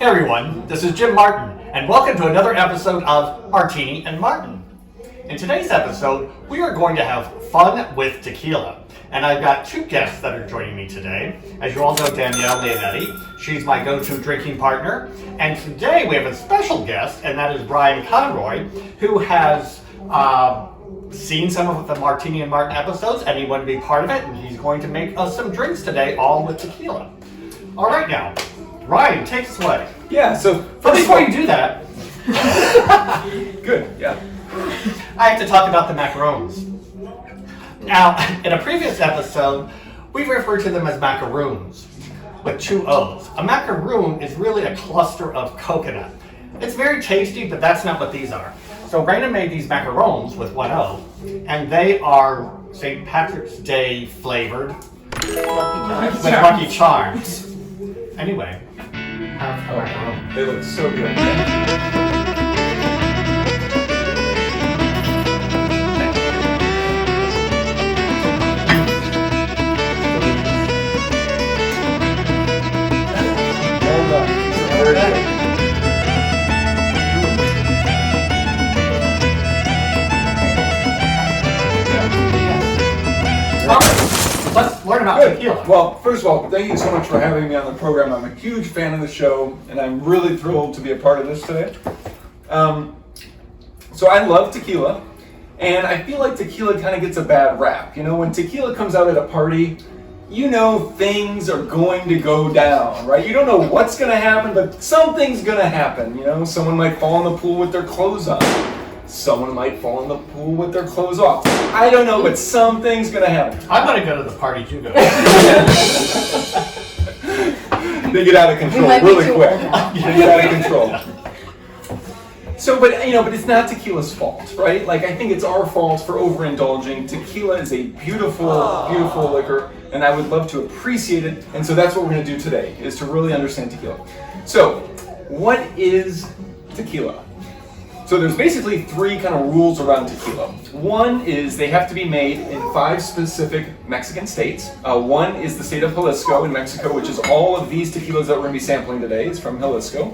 Hey everyone, this is Jim Martin, and welcome to another episode of Martini and Martin. In today's episode, we are going to have fun with tequila. And I've got two guests that are joining me today. As you all know, Danielle Leonetti, she's my go-to drinking partner. And today we have a special guest, and that is Brian Conroy, who has seen some of the Martini and Martin episodes, and he wanted to be part of it, and he's going to make us some drinks today, all with tequila. All right now, Ryan, take us away. Yeah, so Before you do that, good, yeah. I have to talk about the macarons. Now, in a previous episode, we referred to them as macaroons with two O's. A macaroon is really a cluster of coconut. It's very tasty, but that's not what these are. So Raina made these macarons with one O, and they are St. Patrick's Day flavored with Lucky Charms. Anyway, have a macaron. They look so good. Let's learn about tequila. Well, first of all, thank you so much for having me on the program. I'm a huge fan of the show, and I'm really thrilled to be a part of this today. So I love tequila, and I feel like tequila kind of gets a bad rap. You know, when tequila comes out at a party, you know things are going to go down, right? You don't know what's going to happen, but something's going to happen. You know, someone might fall in the pool with their clothes on. Someone might fall in the pool with their clothes off. I don't know, but something's going to happen. I'm going to go to the party you go. They get out of control really quick. They get out of control. So, but it's not tequila's fault, right? Like, I think it's our fault for overindulging. Tequila is a beautiful, beautiful liquor, and I would love to appreciate it. And so that's what we're going to do today, is to really understand tequila. So, what is tequila? So there's basically three kind of rules around tequila. One is they have to be made in 5 specific Mexican states. One is the state of Jalisco in Mexico, which is all of these tequilas that we're going to be sampling today is from Jalisco.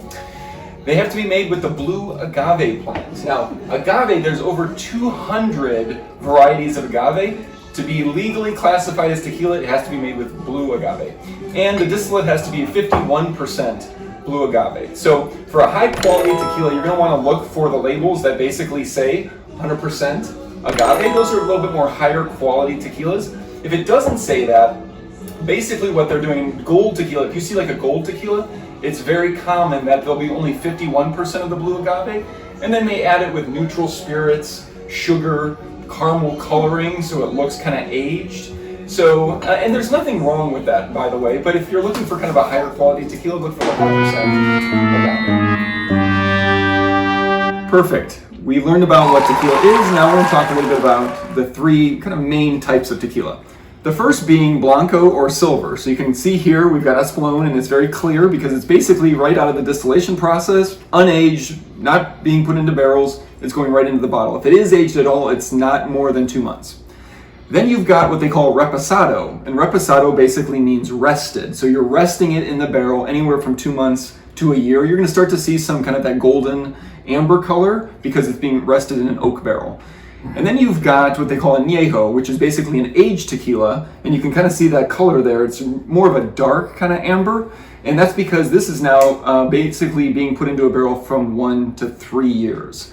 They have to be made with the blue agave plants. Now, agave, there's over 200 varieties of agave. To be legally classified as tequila, it has to be made with blue agave. And the distillate has to be 51% blue agave. So for a high quality tequila, you're going to want to look for the labels that basically say 100% agave. Those are a little bit more higher quality tequilas. If it doesn't say that, basically what they're doing, gold tequila, if you see like a gold tequila, it's very common that there'll be only 51% of the blue agave, and then they add it with neutral spirits, sugar, caramel coloring, so it looks kind of aged. So, and there's nothing wrong with that, by the way, but if you're looking for kind of a higher quality tequila, look for 100% agave. Perfect. We learned about what tequila is. Now we're going to talk a little bit about the 3 kind of main types of tequila. The first being blanco or silver. So you can see here we've got Espolón, and it's very clear because it's basically right out of the distillation process, unaged, not being put into barrels. It's going right into the bottle. If it is aged at all, it's not more than 2 months. Then you've got what they call reposado, and reposado basically means rested. So you're resting it in the barrel anywhere from 2 months to a year. You're going to start to see some kind of that golden amber color because it's being rested in an oak barrel. And then you've got what they call añejo, which is basically an aged tequila, and you can kind of see that color there. It's more of a dark kind of amber, and that's because this is now basically being put into a barrel from 1 to 3 years.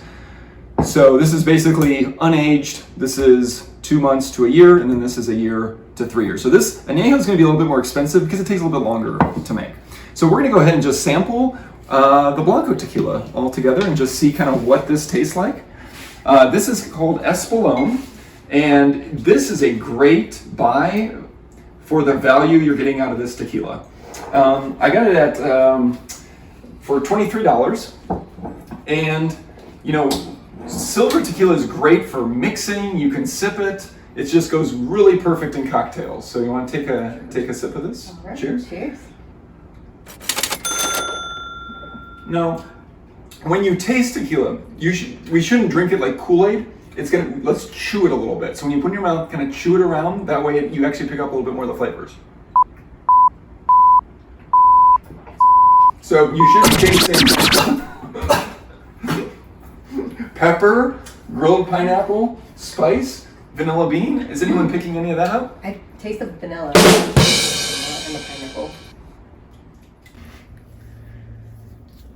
So this is basically unaged. This is 2 months to a year, and then this is a year to 3 years. So this añejo is going to be a little bit more expensive because it takes a little bit longer to make. So we're going to go ahead and just sample the blanco tequila all together and just see kind of what this tastes like. This is called Espolón, and this is a great buy for the value you're getting out of this tequila. I got it at for $23, and silver tequila is great for mixing. You can sip it. It just goes really perfect in cocktails. So you want to take a sip of this? All right. Cheers. Cheers. Now, when you taste tequila, we shouldn't drink it like Kool-Aid. Let's chew it a little bit. So when you put it in your mouth, kind of chew it around. That way you actually pick up a little bit more of the flavors. So you should be tasting pepper, grilled pineapple, spice, vanilla bean. Is anyone picking any of that up? I taste the vanilla and the pineapple.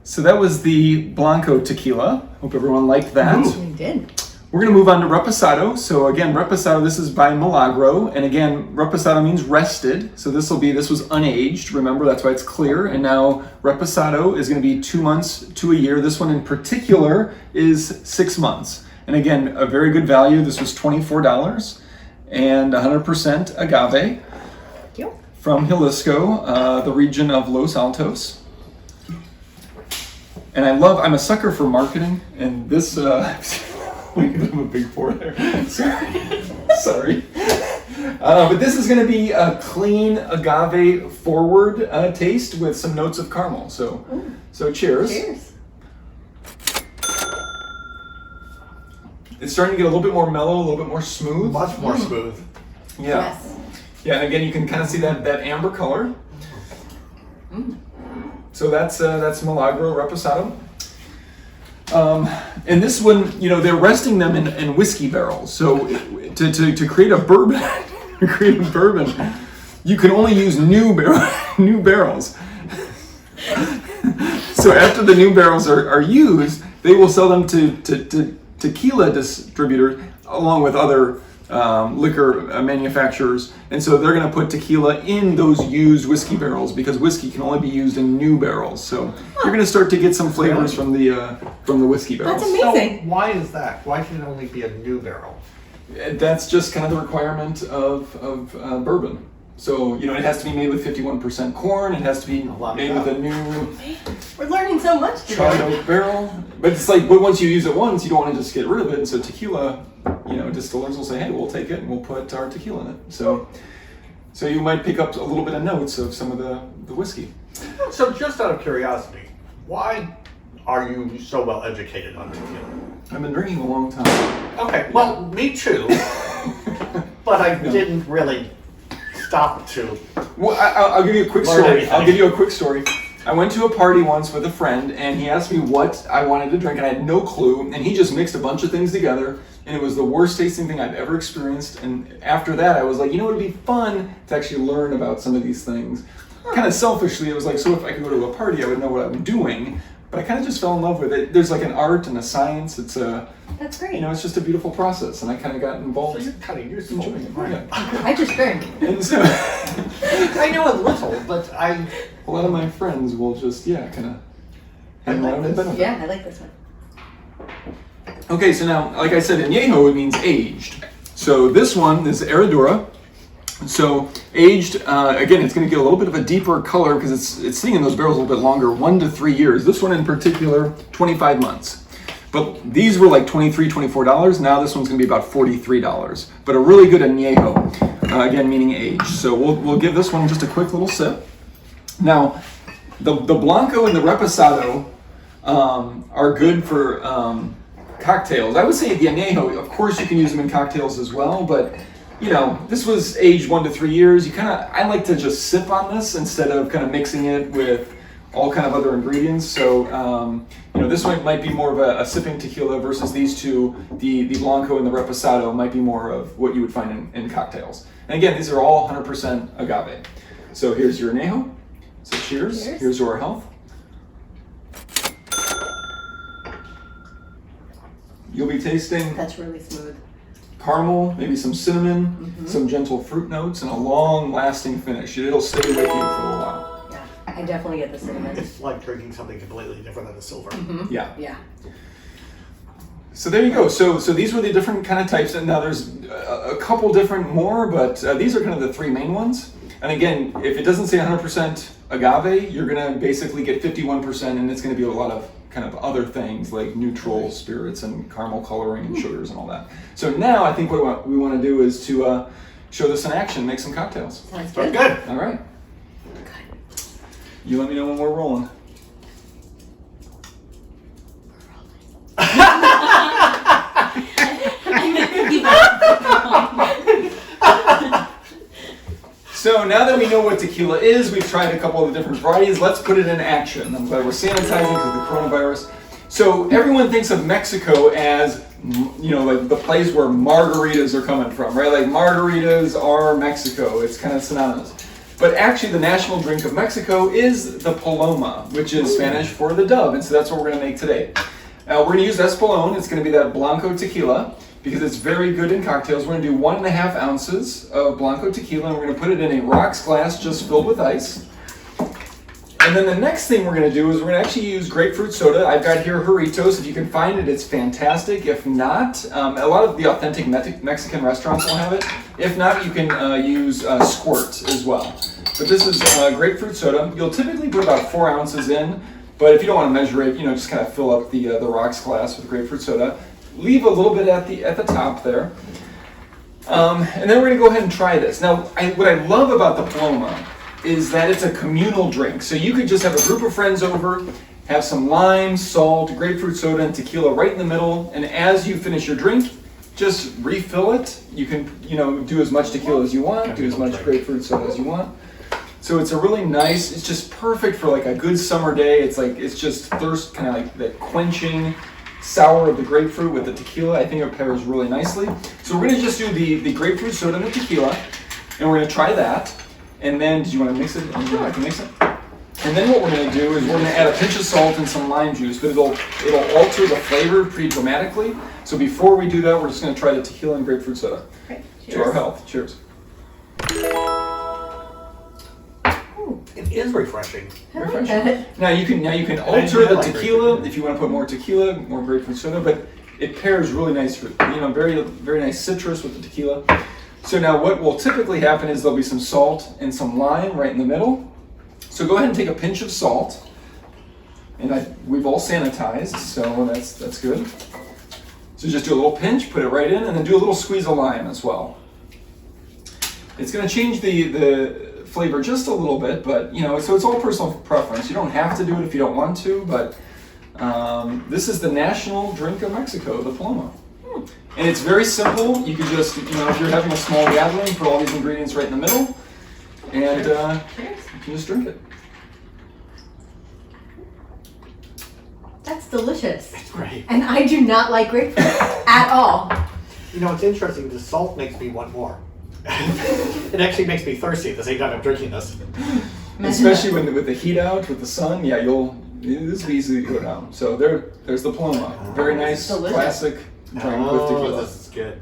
So that was the Blanco tequila. Hope everyone liked that. We did. We're going to move on to Reposado. So again, Reposado, this is by Milagro. And again, Reposado means rested. So this was unaged. Remember, that's why it's clear. And now Reposado is going to be 2 months to a year. This one in particular is 6 months. And again, a very good value. This was $24 and 100% agave Thank you. from Jalisco, the region of Los Altos. And I'm a sucker for marketing. And this, I'm a big pour there. Sorry. But this is going to be a clean agave forward taste with some notes of caramel. So cheers. Cheers. It's starting to get a little bit more mellow, a little bit more smooth. Much more smooth. Yeah. Yes. Yeah, and again, you can kind of see that amber color. So that's Milagro Reposado. And this one, they're resting them in whiskey barrels. So to create a bourbon, you can only use new barrels. So after the new barrels are used, they will sell them to tequila distributors along with other liquor manufacturers, and so they're going to put tequila in those used whiskey barrels because whiskey can only be used in new barrels. So you're going to start to get some flavors from the whiskey barrels. That's amazing. So why is that? Why should it only be a new barrel? That's just kind of the requirement of bourbon. So it has to be made with 51% corn. It has to be made with a new We're learning so much charred today. oak barrel. But it's like, but once you use it once, you don't want to just get rid of it. And so tequila, distillers will say, hey, we'll take it and we'll put our tequila in it. So you might pick up a little bit of notes of some of the whiskey. So just out of curiosity, why are you so well educated on tequila? I've been drinking a long time. Okay, well, me too. But I didn't really stop to. Well, I'll give you a quick Learn story. everything. I'll give you a quick story. I went to a party once with a friend, and he asked me what I wanted to drink, and I had no clue. And he just mixed a bunch of things together, and it was the worst tasting thing I've ever experienced. And after that, I was like, it'd be fun to actually learn about some of these things. Kind of selfishly, it was like, so if I could go to a party, I would know what I'm doing. But I kind of just fell in love with it. There's like an art and a science. It's That's great. it's just a beautiful process, and I kind of got So involved. you're cutting your Enjoying it. Right. Yeah. I just drank. And so I know a little, but a lot of my friends will just kind of hang like around and this. benefit. Yeah, I like this one. Okay, so now, like I said, añejo, it means aged. So this one is Herradura. So aged, again, it's going to get a little bit of a deeper color because it's sitting in those barrels a little bit longer, 1 to 3 years. This one in particular, 25 months. But these were like $23, $24. Now this one's going to be about $43. But a really good añejo, again, meaning aged. So we'll give this one just a quick little sip. Now, the Blanco and the Reposado are good for cocktails. I would say the añejo, of course you can use them in cocktails as well, but this was aged 1 to 3 years. I like to just sip on this instead of kind of mixing it with all kind of other ingredients. So, this one might be more of a sipping tequila versus these two, the Blanco and the Reposado might be more of what you would find in cocktails. And again, these are all 100% agave. So here's your añejo. So cheers. Here's to our health. You'll be tasting That's really smooth. caramel, maybe some cinnamon, some gentle fruit notes, and a long-lasting finish. It'll stay with you for a little while. Yeah, I definitely get the cinnamon. it's like drinking something completely different than a silver. Yeah. Yeah. So there you go. So these were the different kind of types, and now there's a couple different more, but these are kind of the three main ones. And again, if it doesn't say 100% agave, you're going to basically get 51%, and it's going to be a lot of kind of other things like neutral spirits and caramel coloring and sugars and all that. So now I think what we want to do is to show this in action, make some cocktails. Sounds So good. good. All right. You let me know when we're rolling. So now that we know what tequila is, we've tried a couple of the different varieties, let's put it in action. I'm glad we're sanitizing because of the coronavirus. So everyone thinks of Mexico as, like the place where margaritas are coming from, right? Like margaritas are Mexico, it's kind of synonymous. But actually the national drink of Mexico is the Paloma, which is Spanish for the dove, and so that's what we're gonna make today. We're gonna use Espolón, it's gonna be that Blanco tequila, because it's very good in cocktails. We're gonna do 1.5 ounces of Blanco tequila, and we're gonna put it in a rocks glass just filled with ice. And then the next thing we're gonna do is we're gonna actually use grapefruit soda. I've got here Jarritos. If you can find it, it's fantastic. If not, a lot of the authentic Mexican restaurants will have it. If not, you can use Squirt as well. But this is grapefruit soda. You'll typically put about 4 ounces in, but if you don't wanna measure it, just kind of fill up the rocks glass with grapefruit soda. Leave a little bit at the top there. And then we're gonna go ahead and try this. Now, what I love about the Paloma is that it's a communal drink. So you could just have a group of friends over, have some lime, salt, grapefruit soda, and tequila right in the middle, and as you finish your drink, just refill it. You can, do as much tequila as you want, do as much grapefruit soda as you want. So it's a really nice, it's just perfect for like a good summer day. It's just thirst, kind of like that quenching sour of the grapefruit with the tequila. I think it pairs really nicely. So we're gonna just do the grapefruit soda and the tequila, and we're gonna try that. And then, did you want to mix it? Sure, I can mix it. And then what we're going to do is we're going to add a pinch of salt and some lime juice, but it'll alter the flavor pretty dramatically. So before we do that, we're just going to try the tequila and grapefruit soda. Okay, to our health. Cheers. It is refreshing. Refreshing. Now you can alter the tequila if you want to put more tequila, more grapefruit soda, but it pairs really nice with, very, very nice citrus with the tequila. So now what will typically happen is there'll be some salt and some lime right in the middle. So go ahead and take a pinch of salt. And we've all sanitized, so that's good. So just do a little pinch, put it right in, and then do a little squeeze of lime as well. It's going to change the flavor just a little bit, but so it's all personal preference. You don't have to do it if you don't want to, but this is the national drink of Mexico, the Paloma. And it's very simple. You could just, if you're having a small gathering, put all these ingredients right in the middle, and you can just drink it. That's delicious. It's great. And I do not like grapefruit at all. It's interesting. The salt makes me want more. It actually makes me thirsty at the same time I'm drinking this. Especially with the heat out, with the sun, this will easily go down. So there's the Paloma. Very nice, classic drink with tequila. This is good.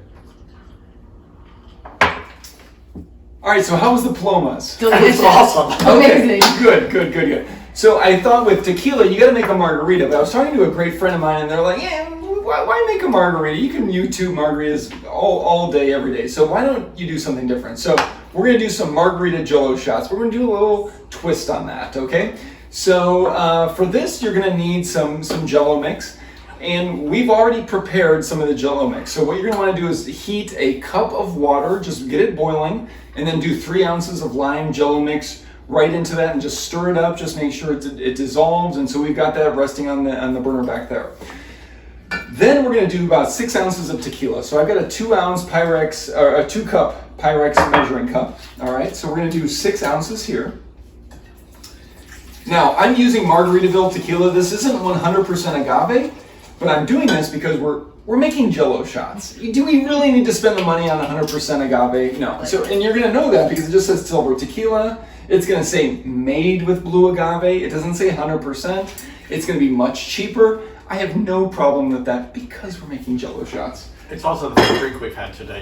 All right, so how was the Palomas? Delicious. It's awesome. Amazing. Good. So I thought with tequila, you got to make a margarita. But I was talking to a great friend of mine, and they're like, "Yeah, why make a margarita? You can YouTube margaritas all day, every day. So why don't you do something different?" So we're gonna do some margarita Jello shots. We're gonna do a little twist on that, okay? So for this, you're gonna need some Jello mix. And we've already prepared some of the Jello mix. So what you're gonna wanna do is heat a cup of water, just get it boiling, and then do 3 ounces of lime Jello mix right into that and just stir it up, just make sure it dissolves. And so we've got that resting on the burner back there. Then we're gonna do about 6 ounces of tequila. So I've got a 2 ounce Pyrex, or a 2 cup Pyrex measuring cup. All right, so we're gonna do 6 ounces here. Now I'm using Margaritaville tequila. This isn't 100% agave, but I'm doing this because we're making Jello shots. Do we really need to spend the money on 100% agave? No. So, and you're gonna know that because it just says silver tequila. It's gonna say made with blue agave. It doesn't say 100%. It's gonna be much cheaper. I have no problem with that because we're making Jello shots. It's also the first drink we've had today.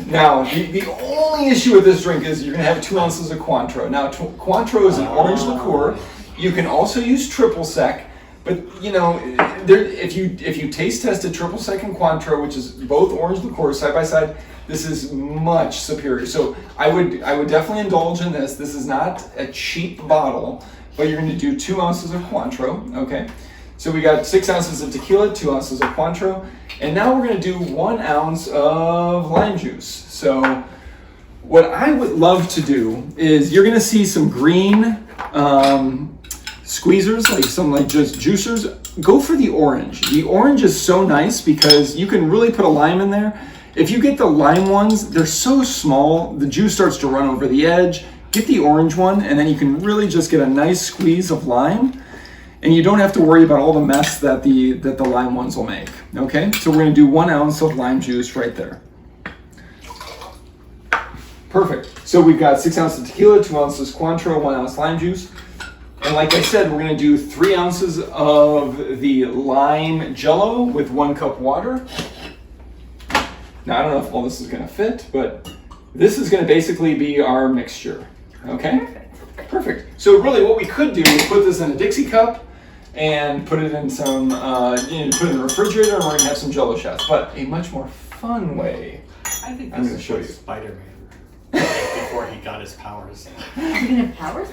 Now, the only issue with this drink is you're gonna have 2 ounces of Cointreau. Now, Cointreau is an orange liqueur. You can also use triple sec. But if you taste tested triple sec and Cointreau, which is both orange liqueurs side by side, this is much superior. So I would definitely indulge in this. This is not a cheap bottle, but you're going to do 2 ounces of Cointreau. Okay, so we got 6 ounces of tequila, 2 ounces of Cointreau, and now we're going to do 1 ounce of lime juice. So what I would love to do is you're going to see some green squeezers, like just juicers. Go for the orange. The orange is so nice because you can really put a lime in there If you get the lime ones, they're so small, the juice starts to run over the edge. Get the orange one, and then you can really just get a nice squeeze of lime, and you don't have to worry about all the mess that the lime ones will make. Okay, so we're going to do 1 ounce of lime juice right there. Perfect. So we've got 6 ounces of tequila, 2 ounces Cointreau, 1 ounce lime juice. And like I said, we're going to do 3 ounces of the lime Jello with 1 cup water. Now, I don't know if all this is going to fit, but this is going to basically be our mixture. Okay? Perfect. So really what we could do is put this in a Dixie cup and put it in some, put it in the refrigerator, and we're going to have some Jello shots. But a much more fun way, I think I'm this going to is show what you. Spider-Man before he got his powers. You can have powers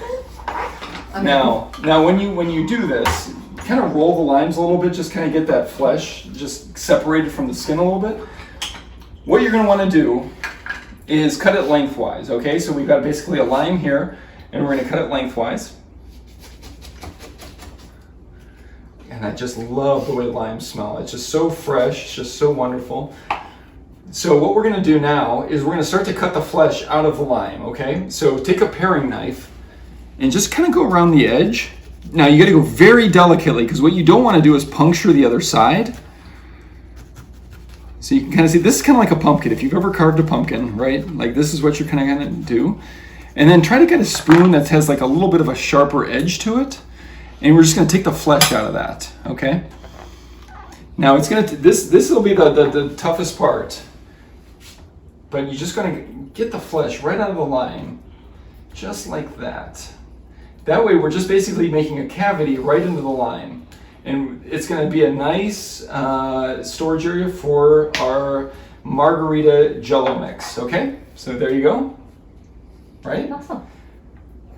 then? Now when you do this, kind of roll the limes a little bit, just kind of get that flesh just separated from the skin a little bit. What you're going to want to do is cut it lengthwise, okay? So we've got basically a lime here, and we're going to cut it lengthwise. And I just love the way limes smell. It's just so fresh, it's just so wonderful. So what we're going to do now is we're going to start to cut the flesh out of the lime, okay? So take a paring knife and just kind of go around the edge. Now you got to go very delicately, because what you don't want to do is puncture the other side. So you can kind of see, this is kind of like a pumpkin. If you've ever carved a pumpkin, right? Like this is what you're kind of going to do. And then try to get a spoon that has like a little bit of a sharper edge to it. And we're just going to take the flesh out of that, okay? Now it's going to, this will be the toughest part. But you're just going to get the flesh right out of the lime, just like that. That way we're just basically making a cavity right into the lime. And it's going to be a nice storage area for our Margarita Jello mix, okay? So there you go, right? Awesome.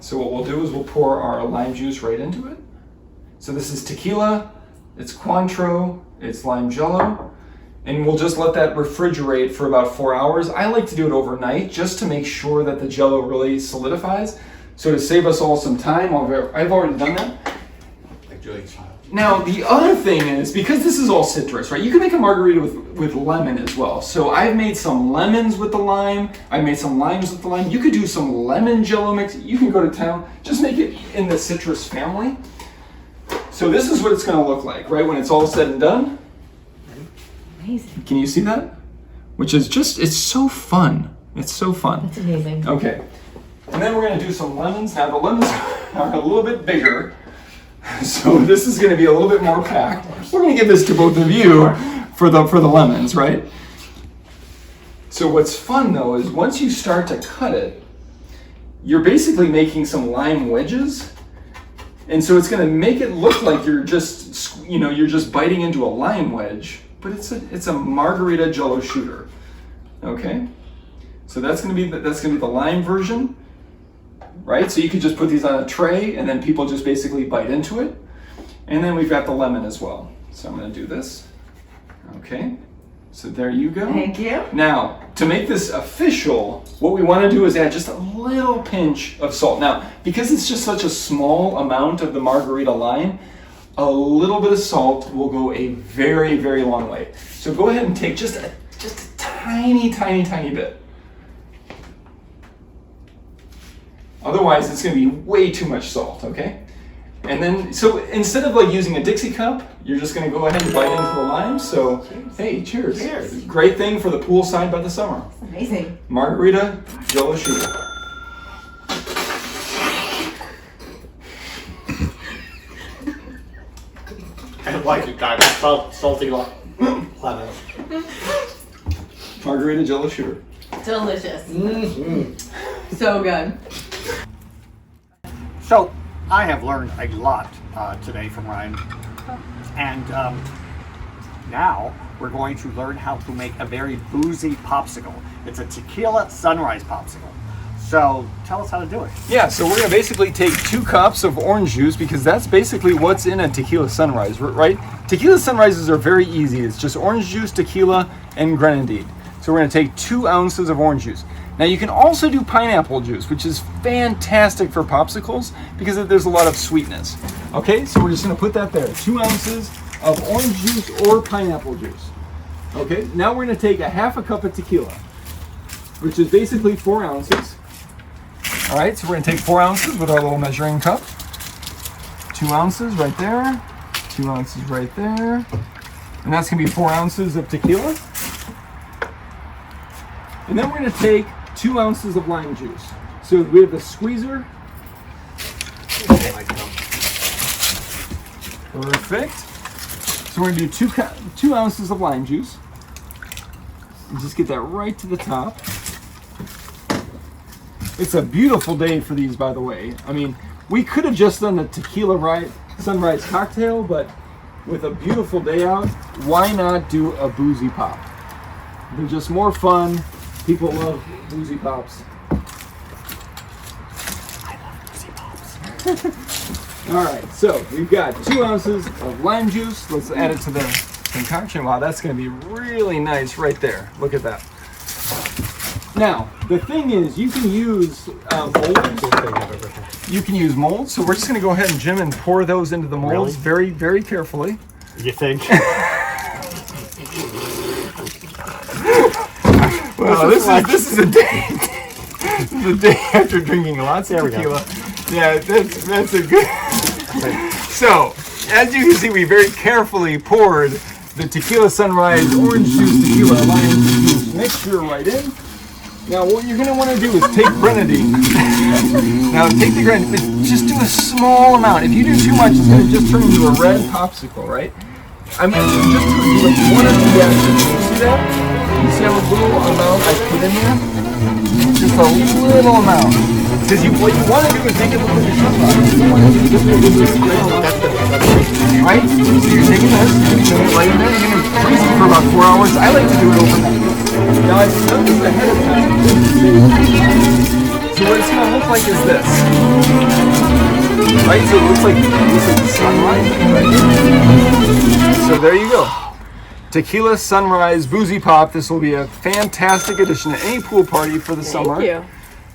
So what we'll do is we'll pour our lime juice right into it. So this is tequila, it's Cointreau, it's lime Jello, and we'll just let that refrigerate for about 4 hours. I like to do it overnight just to make sure that the Jello really solidifies. So to save us all some time, I've already done that. Like Julia's child. Now, the other thing is, because this is all citrus, right? You can make a margarita with lemon as well. So I've made some lemons with the lime. I made some limes with the lime. You could do some lemon Jello mix. You can go to town. Just make it in the citrus family. So this is what it's going to look like, right? When it's all said and done. Amazing. Can you see that? Which is just, it's so fun. It's so fun. That's amazing. Okay. And then we're going to do some lemons. Now, the lemons are a little bit bigger. So this is going to be a little bit more packed. We're going to give this to both of you for the lemons, right? So what's fun though is once you start to cut it, you're basically making some lime wedges. And so it's going to make it look like you're just, you're just biting into a lime wedge, but it's a Margarita Jello shooter. Okay? So that's going to be the lime version. Right? So you could just put these on a tray and then people just basically bite into it. And then we've got the lemon as well. So I'm going to do this. Okay. So there you go. Thank you. Now, to make this official, what we want to do is add just a little pinch of salt. Now, because it's just such a small amount of the Margarita lime, a little bit of salt will go a very, very long way. So go ahead and take just a tiny, tiny, tiny bit. Otherwise, it's going to be way too much salt, okay? And then, so instead of like using a Dixie cup, you're just going to go ahead and bite into the lime. So, cheers. Hey, cheers. Cheers. Great thing for the poolside by the summer. That's amazing. Margarita Jello shooter. I like it, guys. Salty lemon. Margarita Jello shooter. Delicious. Mm-hmm. So good. So, I have learned a lot today from Ryan, and now we're going to learn how to make a very boozy popsicle. It's a tequila sunrise popsicle. So, tell us how to do it. Yeah, so we're going to basically take 2 cups of orange juice, because that's basically what's in a tequila sunrise, right? Tequila sunrises are very easy. It's just orange juice, tequila, and grenadine. So we're going to take 2 ounces of orange juice. Now you can also do pineapple juice, which is fantastic for popsicles because there's a lot of sweetness. Okay, so we're just going to put that there. 2 ounces of orange juice or pineapple juice. Okay, now we're going to take a half a cup of tequila, which is basically 4 ounces. All right, so we're going to take 4 ounces with our little measuring cup. 2 ounces right there, 2 ounces right there, and that's going to be 4 ounces of tequila. And then we're going to take 2 ounces of lime juice. So we have the squeezer. Perfect. So we're going to do 2 ounces of lime juice. And just get that right to the top. It's a beautiful day for these, by the way. I mean, we could have just done the tequila sunrise cocktail, but with a beautiful day out, why not do a boozy pop? They're just more fun. People love boozy pops. I love boozy pops. All right, so we've got 2 ounces of lime juice. Let's add it to the concoction. Wow, that's going to be really nice right there. Look at that. Now, the thing is, you can use molds. You can use molds, so we're just going to go ahead and, Jim, and pour those into the molds very, very carefully. You think? Well, this is a day. This is a day after drinking lots of tequila. Yeah, that's a good. So, as you can see, we very carefully poured the Tequila Sunrise Orange Juice Tequila Lime Juice mixture right in. Now, what you're going to want to do is take grenadine. Now, take the grenadine, but just do a small amount. If you do too much, it's going to just turn into a red popsicle, right? I mean, just do like 1 or 2 dashes. You see that? You see how little amount I put in there? Just a little amount. Because what you want to do is make it look like a sunrise. You want to do just a little bit of right? So you're taking this, you're putting it right in there, you're going to freeze it for about 4 hours. I like to do it overnight. Now I've done this ahead of time. So what it's going to look like is this. Right? So it looks like the sunrise. Right? So there you go. Tequila Sunrise Boozy Pop. This will be a fantastic addition to any pool party for the summer. Thank you.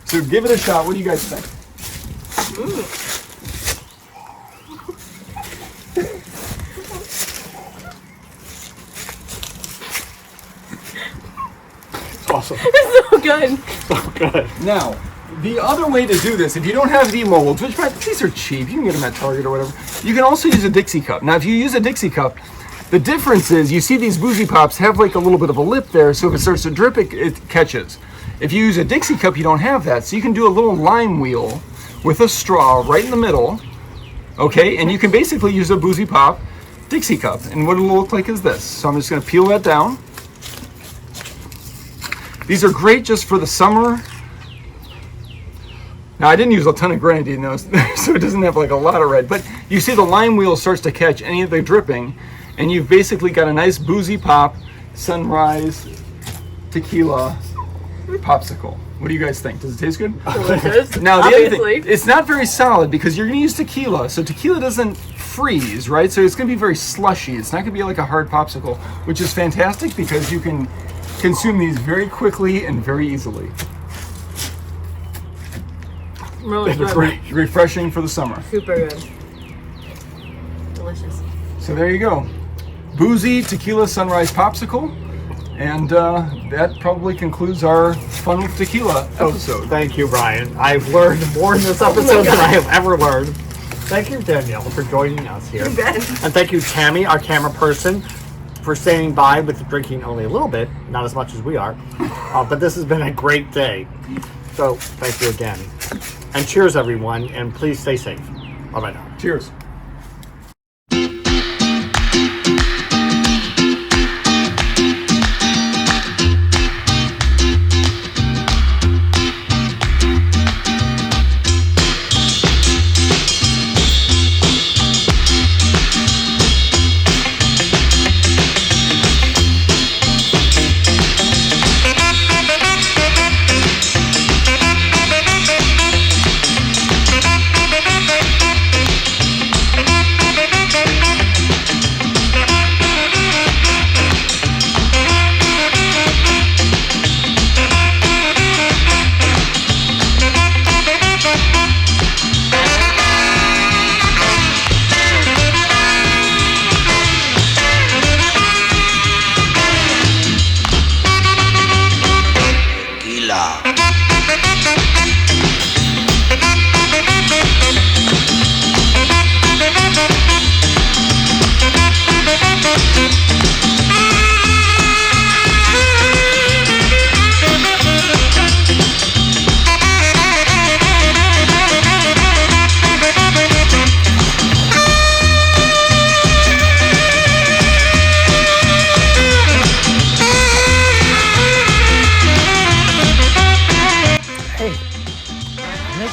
So give it a shot. What do you guys think? Awesome. It's so good. So good. Now, the other way to do this, if you don't have the molds, which these are cheap, you can get them at Target or whatever, you can also use a Dixie cup. Now, if you use a Dixie cup, the difference is you see these boozy pops have like a little bit of a lip there, so if it starts to drip, it catches. If you use a Dixie cup, you don't have that, so you can do a little lime wheel with a straw right in the middle, okay, and you can basically use a boozy pop Dixie cup, and what it'll look like is this. So I'm just going to peel that down. These are great just for the summer. Now, I didn't use a ton of grenadine though, so it doesn't have like a lot of red, but you see the lime wheel starts to catch any of the dripping, and you've basically got a nice boozy pop sunrise tequila popsicle. What do you guys think? Does it taste good? Delicious. Now, the other Obviously. thing, it's not very solid because you're going to use tequila, so tequila doesn't freeze, right? So it's going to be very slushy. It's not going to be like a hard popsicle, which is fantastic because you can consume these very quickly and very easily. Really good. Refreshing for the summer. Super good. Delicious. So there you go. Boozy Tequila Sunrise Popsicle. And that probably concludes our Fun with Tequila episode. Thank you, Brian. I've learned more in this episode than I have ever learned. Thank you, Danielle, for joining us here. You bet. And thank you, Tammy, our camera person, for standing by with drinking only a little bit, not as much as we are. But this has been a great day. So thank you again. And cheers, everyone, and please stay safe. Bye-bye now. Cheers.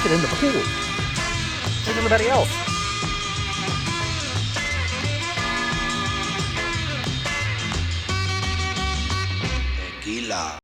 Chuck it in the pool. Like everybody else.